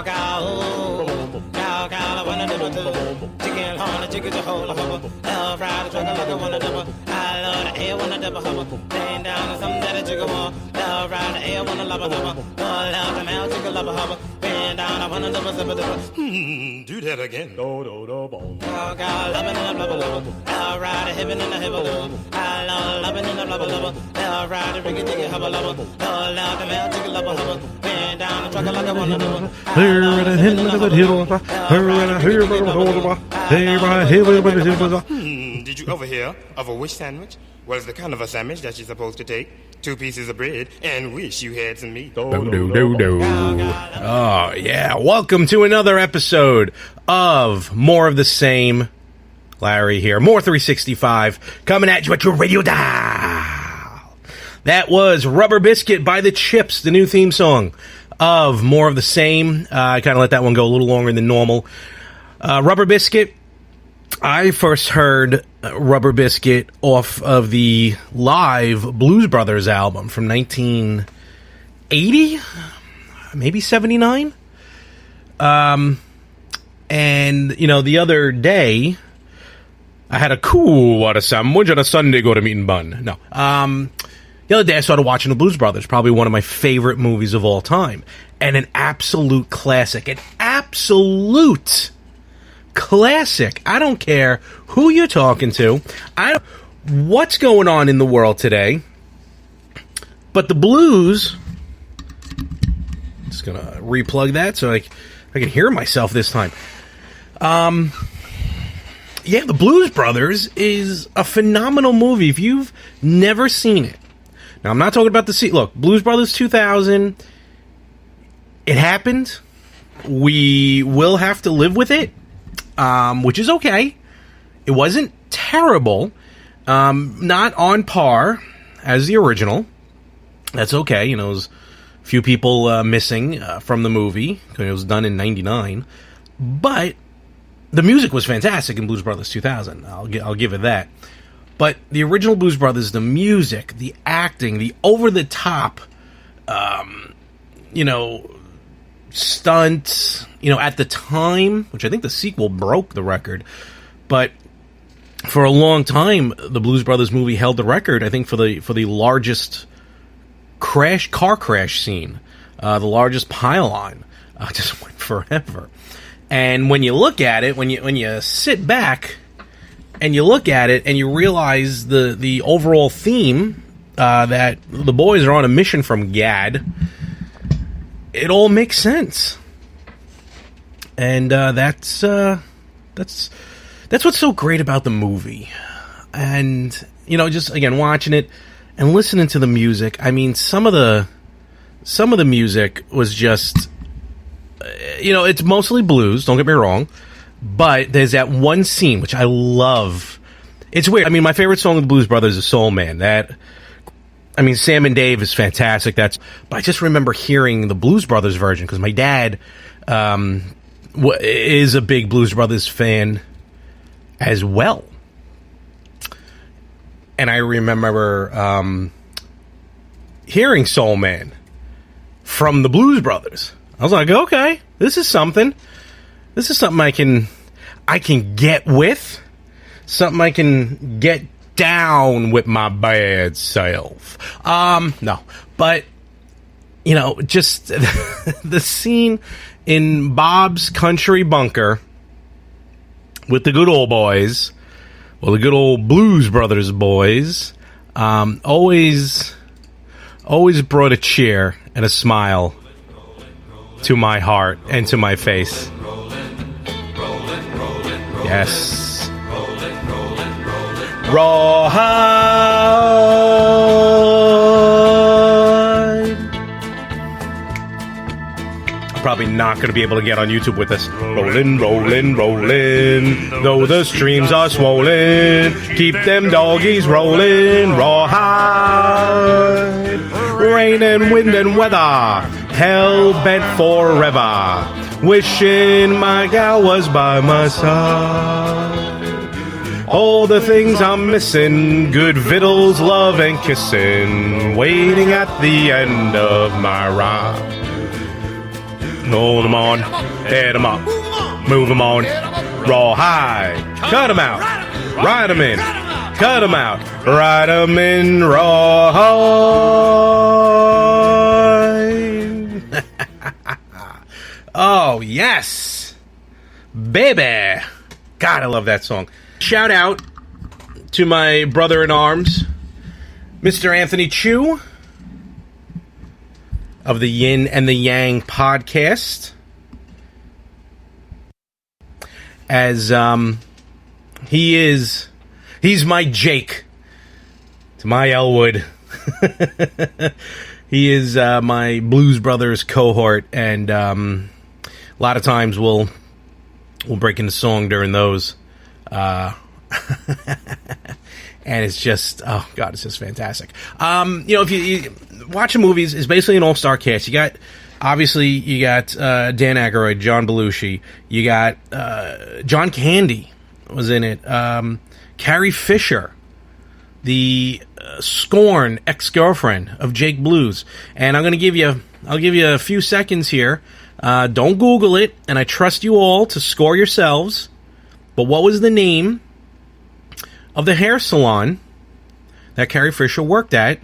Cow, cow, cow, cow, I wanna do it. Chicken horn, chicken a whole hubba. Love ride, a truck like I wanna double. I love the air, wanna double hubba. Laying down on something that a chicken want. Love ride, the air, wanna love a hubba. Pull out the mouth, chicken love a hubba. Bend down, I wanna double, double, double. Do that again. Cow, cow, loving in the blubber, blubber. Love ride, a hippin' in the hibble, double. I love loving in the blubber, blubber. Love ride, a ringy, diggy, hubba, lubber. Pull out the mouth, chicken love a hubba. Bend down, a truck like I wanna double. Did you ever hear of a wish sandwich? Well, it's the kind of a sandwich that you're supposed to take 2 pieces of bread and wish you had some meat. Oh, yeah. Welcome to another episode of More of the Same. Larry here. More 365 coming at you at your radio dial. That was Rubber Biscuit by the Chips, the new theme song of More of the Same. I kind of let that one go a little longer than normal. Rubber Biscuit, I first heard Rubber Biscuit off of the live Blues Brothers album from 1980, maybe 79. And, you know, the other day, I had a cool water sandwich and a Sunday go to meat and bun. No. The other day I started watching the Blues Brothers, probably one of my favorite movies of all time. And an absolute classic. An absolute classic. I don't care who you're talking to. What's going on in the world today. But the blues... I'm just going to replug that so I can hear myself this time. Yeah, the Blues Brothers is a phenomenal movie if you've never seen it. Now, I'm not talking about the look, Blues Brothers 2000, it happened. We will have to live with it, which is okay. It wasn't terrible. Not on par as the original. That's okay. You know, there's a few people missing from the movie. It was done in 99. But the music was fantastic in Blues Brothers 2000. I'll give it that. But the original Blues Brothers, the music, the acting, the over-the-top, stunts, at the time, which I think the sequel broke the record, but for a long time, the Blues Brothers movie held the record, I think, for the largest car crash scene, the largest pile-on, just went forever. And when you look at it, when you sit back and you look at it and you realize the overall theme, that the boys are on a mission from Gad, it all makes sense. And that's what's so great about the movie. And, just, again, watching it and listening to the music, I mean, some of the music was just... it's mostly blues, don't get me wrong, but there's that one scene, which I love. It's weird. I mean, my favorite song of the Blues Brothers is Soul Man. Sam and Dave is fantastic. But I just remember hearing the Blues Brothers version, because my dad is a big Blues Brothers fan as well. And I remember hearing Soul Man from the Blues Brothers. I was like, okay, this is something. This is something I can get with. Something I can get down with my bad self. No. But, just the scene in Bob's Country Bunker with the good old boys, well, the good old Blues Brothers boys, always brought a cheer and a smile to my heart and to my face. Yes. Rawhide. I'm probably not going to be able to get on YouTube with this. Rollin', rollin', rollin', though the streams are swollen, keep them doggies rollin'. Rawhide. Rain and wind and weather, hell bent forever, wishing my gal was by my side. All the things I'm missing, good victuals, love and kissing, waiting at the end of my ride. Hold 'em on, head 'em up, move 'em on, rawhide, cut 'em out, ride 'em in, cut 'em out, ride 'em in, rawhide. Oh, yes, baby. God, I love that song. Shout out to my brother-in-arms, Mr. Anthony Chu, of the Yin and the Yang podcast, as he's my Jake to my Elwood. He is my Blues Brothers cohort, and a lot of times we'll break into song during those. And it's just, oh God, it's just fantastic. If you watching movies, is basically an all-star cast. You got, obviously, you got Dan Aykroyd, John Belushi. You got John Candy was in it. Carrie Fisher, the Scorn ex-girlfriend of Jake Blues. And I'll give you a few seconds here. Don't Google it, and I trust you all to score yourselves. But what was the name of the hair salon that Carrie Fisher worked at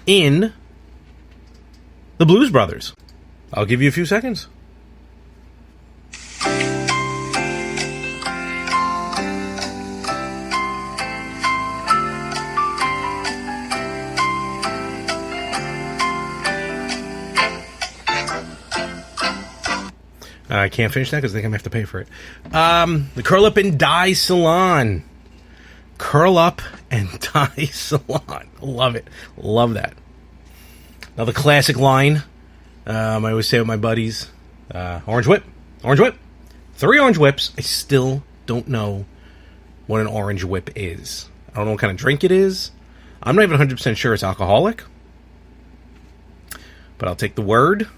in the Blues Brothers? I'll give you a few seconds. I can't finish that because I think I'm going to have to pay for it. The Curl Up and Dye Salon. Curl Up and Dye Salon. Love it. Love that. Another classic line. I always say with my buddies. Orange Whip. Orange Whip. 3 orange whips. I still don't know what an orange whip is. I don't know what kind of drink it is. I'm not even 100% sure it's alcoholic. But I'll take the word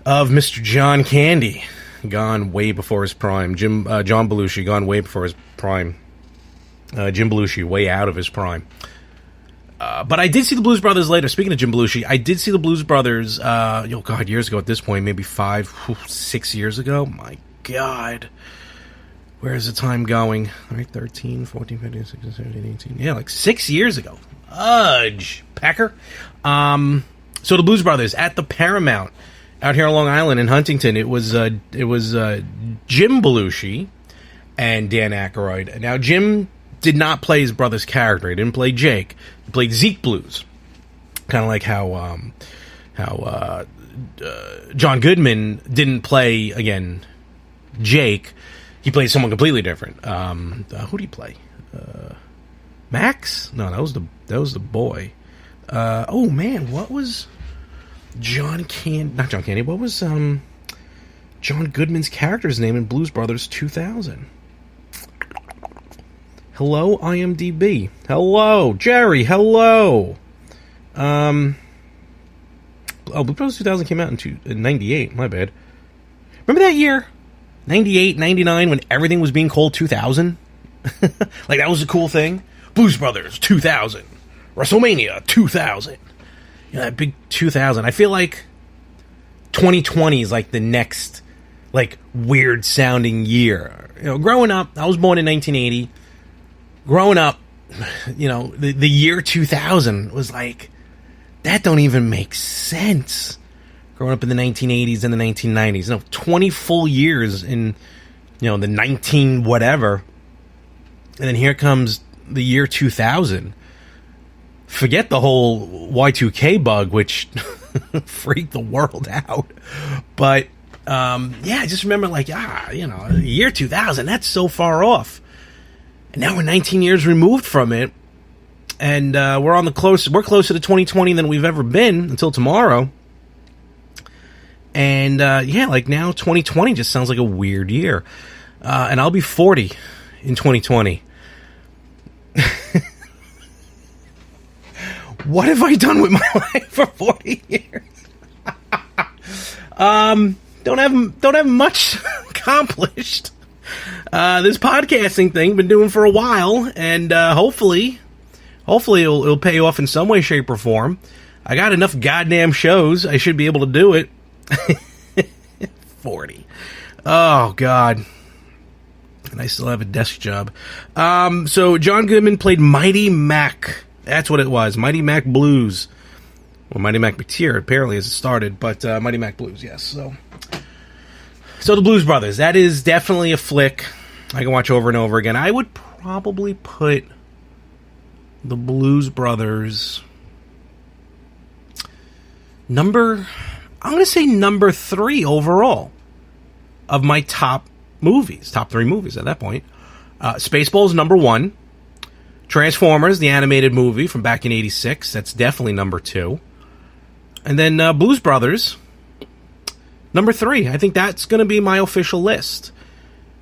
of Mr. John Candy, gone way before his prime. John Belushi, gone way before his prime. Jim Belushi, way out of his prime. But I did see the Blues Brothers later. Speaking of Jim Belushi, I did see the Blues Brothers, years ago at this point, maybe 6 years ago. My God. Where is the time going? All right, 13, 14, 15, 16, 17, 18. Yeah, like 6 years ago. Udge. Packer. So the Blues Brothers at the Paramount out here on Long Island in Huntington. It was Jim Belushi and Dan Aykroyd. Now, Jim did not play his brother's character. He didn't play Jake. He played Zeke Blues. Kind of like how John Goodman didn't play, again, Jake. He played someone completely different. Who did he play? Max? No, that was the boy. Oh man, what was not John Candy? What was John Goodman's character's name in Blues Brothers 2000? Hello, IMDb. Hello, Jerry. Hello. Blues Brothers 2000 came out in 98. My bad. Remember that year? 98, 99, when everything was being called 2000? Like, that was a cool thing. Blues Brothers 2000. WrestleMania 2000. You know, that big 2000. I feel like 2020 is like the next, like, weird sounding year. You know, growing up, I was born in 1980. Growing up, you know, the year 2000 was like, that don't even make sense. Growing up in the 1980s and the 1990s. You know, 20 full years in, you know, the 19 whatever. And then here comes the year 2000. Forget the whole Y2K bug, which freaked the world out. But, I just remember like, the year 2000, that's so far off. And now we're 19 years removed from it. And we're closer to 2020 than we've ever been until tomorrow. And, like now 2020 just sounds like a weird year. And I'll be 40 in 2020. What have I done with my life for 40 years? Don't have much accomplished. This podcasting thing been doing for a while, and hopefully it'll pay off in some way, shape, or form. I got enough goddamn shows. I should be able to do it. 40. Oh, God. And I still have a desk job. So John Goodman played Mighty Mac. That's what it was. Mighty Mac Blues. Well, Mighty Mac Mateer, apparently, as it started. But Mighty Mac Blues, yes. So the Blues Brothers. That is definitely a flick I can watch over and over again. I would probably put the Blues Brothers I'm going to say number 3 overall of my top 3 movies at that point. Spaceballs, number 1. Transformers, the animated movie from back in 86, that's definitely number 2. And then Blues Brothers, number 3. I think that's going to be my official list.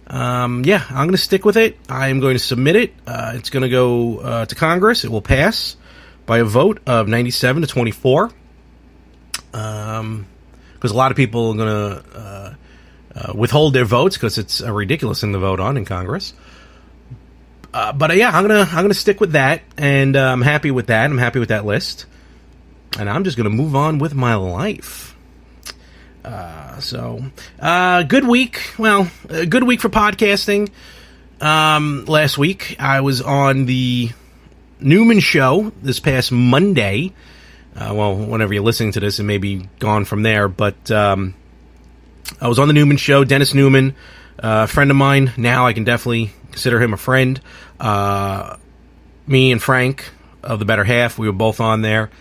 I'm going to stick with it. I am going to submit it. It's going to go to Congress. It will pass by a vote of 97 to 24. Because a lot of people are going to withhold their votes because it's a ridiculous thing to vote on in Congress. But I'm gonna stick with that, and I'm happy with that. I'm happy with that list, and I'm just gonna move on with my life. Good week. Well, a good week for podcasting. Last week I was on the Newman Show this past Monday. Whenever you're listening to this, it may be gone from there. But I was on the Newman Show. Dennis Newman, a friend of mine. Now I can definitely consider him a friend. Me and Frank of The Better Half, we were both on there.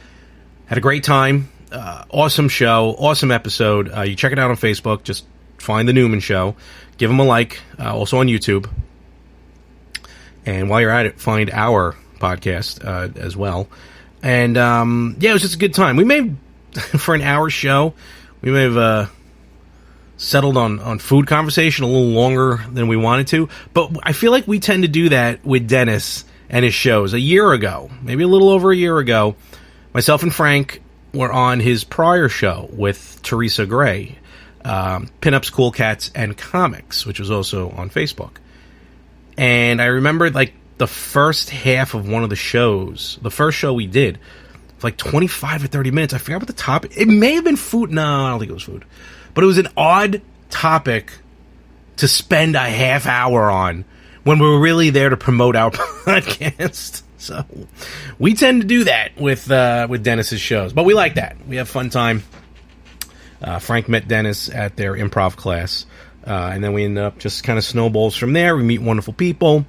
Had a great time. Awesome show. Awesome episode. You check it out on Facebook. Just find the Newman Show. Give him a like. Also on YouTube. And while you're at it, find our podcast as well. And, it was just a good time. We may have, for an hour show, we may have settled on food conversation a little longer than we wanted to. But I feel like we tend to do that with Dennis and his shows. A year ago, maybe a little over a year ago, myself and Frank were on his prior show with Teresa Gray, Pinups, Cool Cats, and Comics, which was also on Facebook. And I remember, the first half of one of the shows, the first show we did, for 25 or 30 minutes. I forgot what the topic. It may have been food. No, I don't think it was food. But it was an odd topic to spend a half hour on when we were really there to promote our podcast. So we tend to do that with Dennis's shows. But we like that. We have fun time. Frank met Dennis at their improv class. And then we end up just kind of snowballs from there. We meet wonderful people.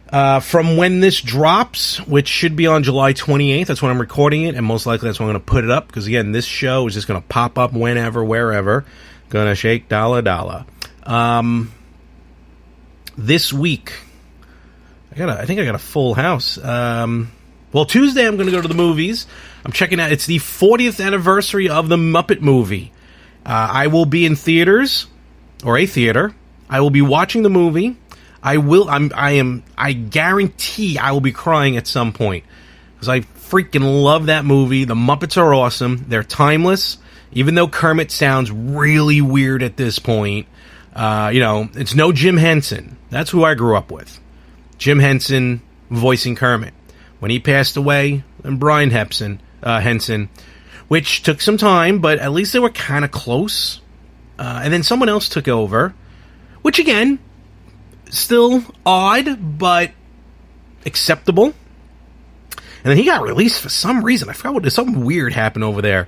From when this drops, which should be on July 28th, that's when I'm recording it, and most likely that's when I'm going to put it up, because again, this show is just going to pop up whenever, wherever. Gonna shake dollar. This week, I think I got a full house. Tuesday I'm going to go to the movies. I'm checking out, it's the 40th anniversary of the Muppet Movie. I will be in theaters, or a theater. I will be watching the movie. I guarantee I will be crying at some point, because I freaking love that movie. The Muppets are awesome. They're timeless, even though Kermit sounds really weird at this point. It's no Jim Henson. That's who I grew up with. Jim Henson voicing Kermit. When he passed away, and Brian Henson, which took some time, but at least they were kind of close. And then someone else took over, which again, still odd, but acceptable. And then he got released for some reason. I forgot something weird happened over there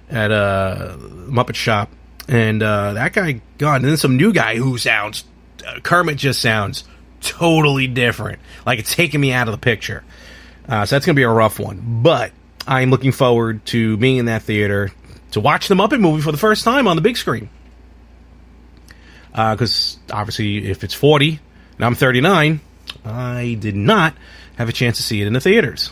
at Muppet Shop. And that guy gone. And then some new guy who sounds, Kermit just sounds totally different. Like it's taking me out of the picture. So that's going to be a rough one. But I'm looking forward to being in that theater to watch the Muppet Movie for the first time on the big screen. Because obviously, if it's 40 and I'm 39, I did not have a chance to see it in the theaters.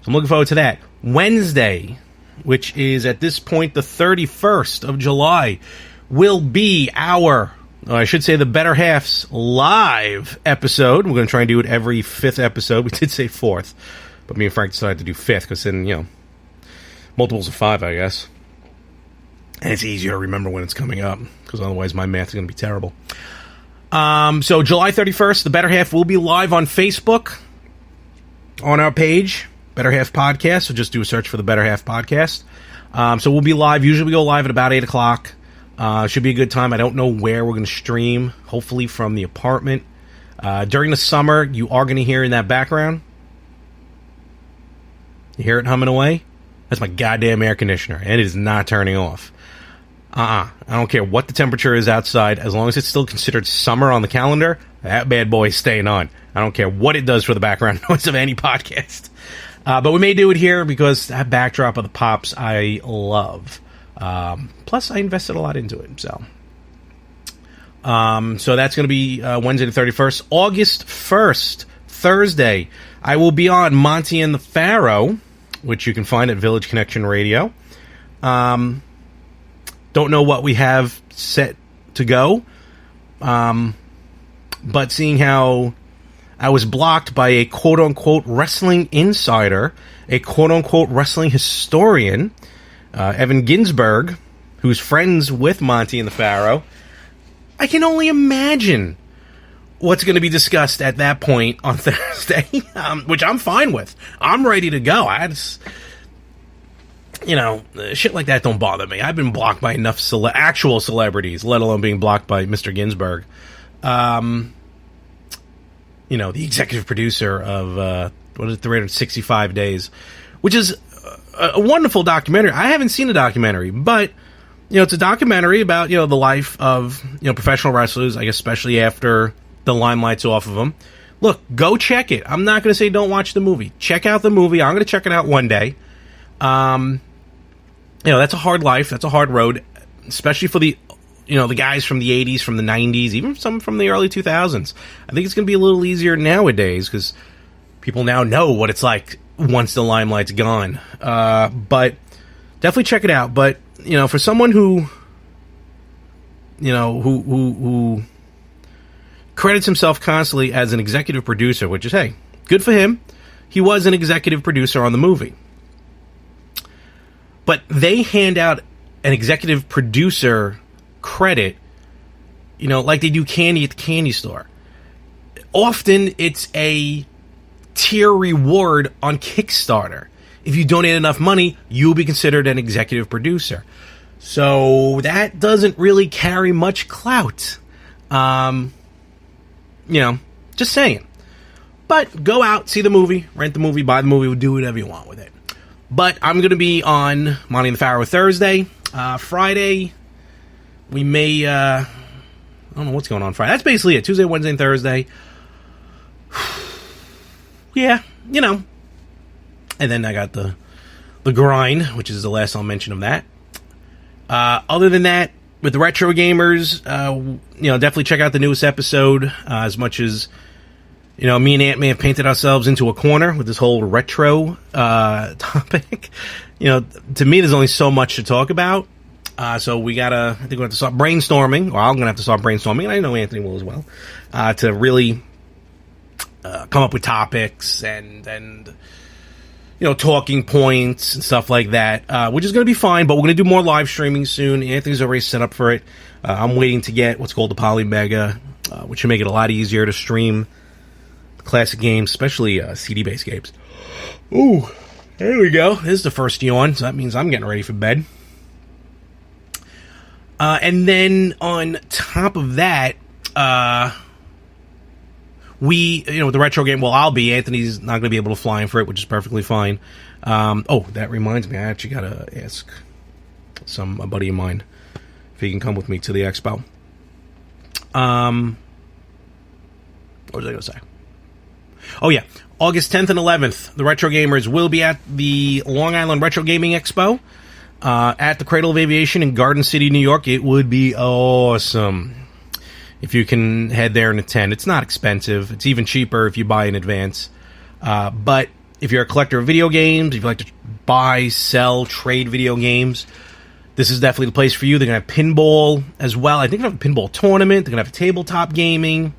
So I'm looking forward to that. Wednesday, which is at this point the 31st of July, will be the Better Half's live episode. We're going to try and do it every 5th episode. We did say 4th, but me and Frank decided to do 5th because then, multiples of 5, I guess. And it's easier to remember when it's coming up, because otherwise my math is going to be terrible. So July 31st, The Better Half will be live on Facebook on our page, Better Half Podcast. So just do a search for The Better Half Podcast. So we'll be live. Usually we go live at about 8 o'clock. Should be a good time. I don't know where we're going to stream. Hopefully from the apartment. During the summer, you are going to hear in that background. You hear it humming away? That's my goddamn air conditioner, and it is not turning off. I don't care what the temperature is outside. As long as it's still considered summer on the calendar, that bad boy is staying on. I don't care what it does for the background noise of any podcast. But we may do it here because that backdrop of the Pops I love. Plus, I invested a lot into it. So that's going to be Wednesday the 31st. August 1st, Thursday, I will be on Monty and the Pharaoh, which you can find at Village Connection Radio. Don't know what we have set to go. But seeing how I was blocked by a quote-unquote wrestling insider, a quote-unquote wrestling historian, Evan Ginsberg, who's friends with Monty and the Pharaoh, I can only imagine what's going to be discussed at that point on Thursday, which I'm fine with. I'm ready to go. Shit like that don't bother me. I've been blocked by enough actual celebrities, let alone being blocked by Mr. Ginsberg. The executive producer of 365 Days, which is a wonderful documentary. I haven't seen the documentary, but it's a documentary about the life of professional wrestlers, I guess, especially after the limelight's off of them. Look, go check it. I'm not going to say don't watch the movie. Check out the movie. I'm going to check it out one day. That's a hard life. That's a hard road, especially for the guys from the 80s, from the 90s, even some from the early 2000s. I think it's going to be a little easier nowadays because people now know what it's like once the limelight's gone. But definitely check it out. But, for someone who credits himself constantly as an executive producer, which is, hey, good for him. He was an executive producer on the movie. But they hand out an executive producer credit, like they do candy at the candy store. Often it's a tier reward on Kickstarter. If you donate enough money, you'll be considered an executive producer. So that doesn't really carry much clout. Just saying. But go out, see the movie, rent the movie, buy the movie, do whatever you want with it. But I'm going to be on Monty and the Pharaoh Thursday. Friday, we may... I don't know what's going on Friday. That's basically it. Tuesday, Wednesday, and Thursday. Yeah, And then I got the grind, which is the last I'll mention of that. Other than that, with the Retro Gamers, definitely check out the newest episode. As much as... me and Ant may have painted ourselves into a corner with this whole retro topic. To me, there's only so much to talk about. So I think we have to start brainstorming, or I'm going to have to start brainstorming, and I know Anthony will as well, to really come up with topics and talking points and stuff like that, which is going to be fine, but we're going to do more live streaming soon. Anthony's already set up for it. I'm waiting to get what's called the Poly Mega, which should make it a lot easier to stream classic games, especially CD-based games. Ooh, there we go. This is the first yawn, so that means I'm getting ready for bed. And then on top of that, with the retro game, I'll be. Anthony's not going to be able to fly in for it, which is perfectly fine. That reminds me, I actually got to ask a buddy of mine if he can come with me to the expo. What was I going to say? Oh, yeah. August 10th and 11th, the Retro Gamers will be at the Long Island Retro Gaming Expo at the Cradle of Aviation in Garden City, New York. It would be awesome if you can head there and attend. It's not expensive. It's even cheaper if you buy in advance. But if you're a collector of video games, if you like to buy, sell, trade video games, this is definitely the place for you. They're going to have pinball as well. I think they're going to have a pinball tournament. They're going to have tabletop gaming.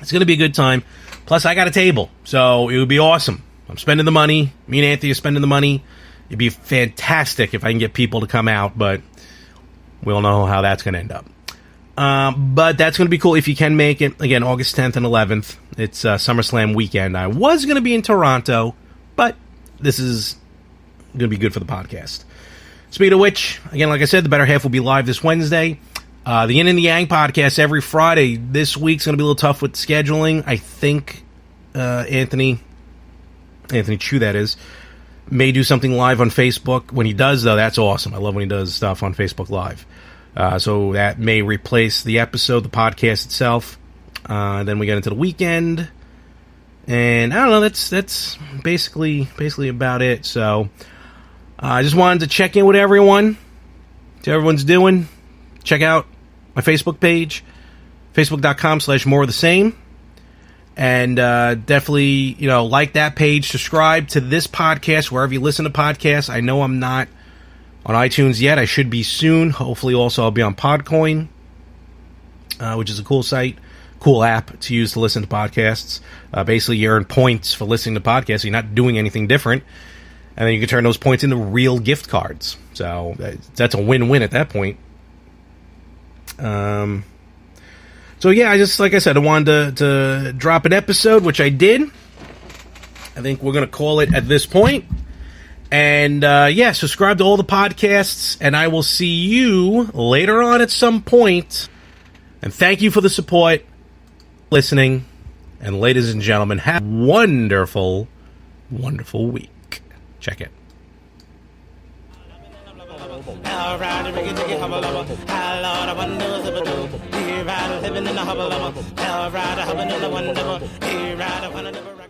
It's going to be a good time. Plus, I got a table, so it would be awesome. I'm spending the money. Me and Anthony are spending the money. It'd be fantastic if I can get people to come out, but we all know how that's going to end up. But that's going to be cool if you can make it. Again, August 10th and 11th. It's SummerSlam weekend. I was going to be in Toronto, but this is going to be good for the podcast. Speaking of which, again, like I said, the Better Half will be live this Wednesday. The Yin and the Yang podcast every Friday. This week's going to be a little tough with scheduling. I think Anthony Chu, that is, may do something live on Facebook. When he does, though, that's awesome. I love when he does stuff on Facebook Live. So that may replace the episode, the podcast itself. Then we get into the weekend. And I don't know, that's basically about it. So I just wanted to check in with everyone. See how everyone's doing. Check out my Facebook page, facebook.com/more of the same. And definitely, like that page. Subscribe to this podcast wherever you listen to podcasts. I know I'm not on iTunes yet. I should be soon. Hopefully also I'll be on Podcoin, which is a cool site, cool app to use to listen to podcasts. Basically, you earn points for listening to podcasts. So you're not doing anything different. And then you can turn those points into real gift cards. So that's a win-win at that point. So yeah, like I said, I wanted to drop an episode, which I did. I think we're going to call it at this point. And subscribe to all the podcasts, and I will see you later on at some point. And thank you for the support, listening, and ladies and gentlemen, have a wonderful, wonderful week. Check it. Now ride a riggy jiggy hubba lubba. Hi Lord, I wonder what's up a do. He ride a living in a hubba lubba. Now ride a hubbin' in a wonder. He ride a wanna never ride.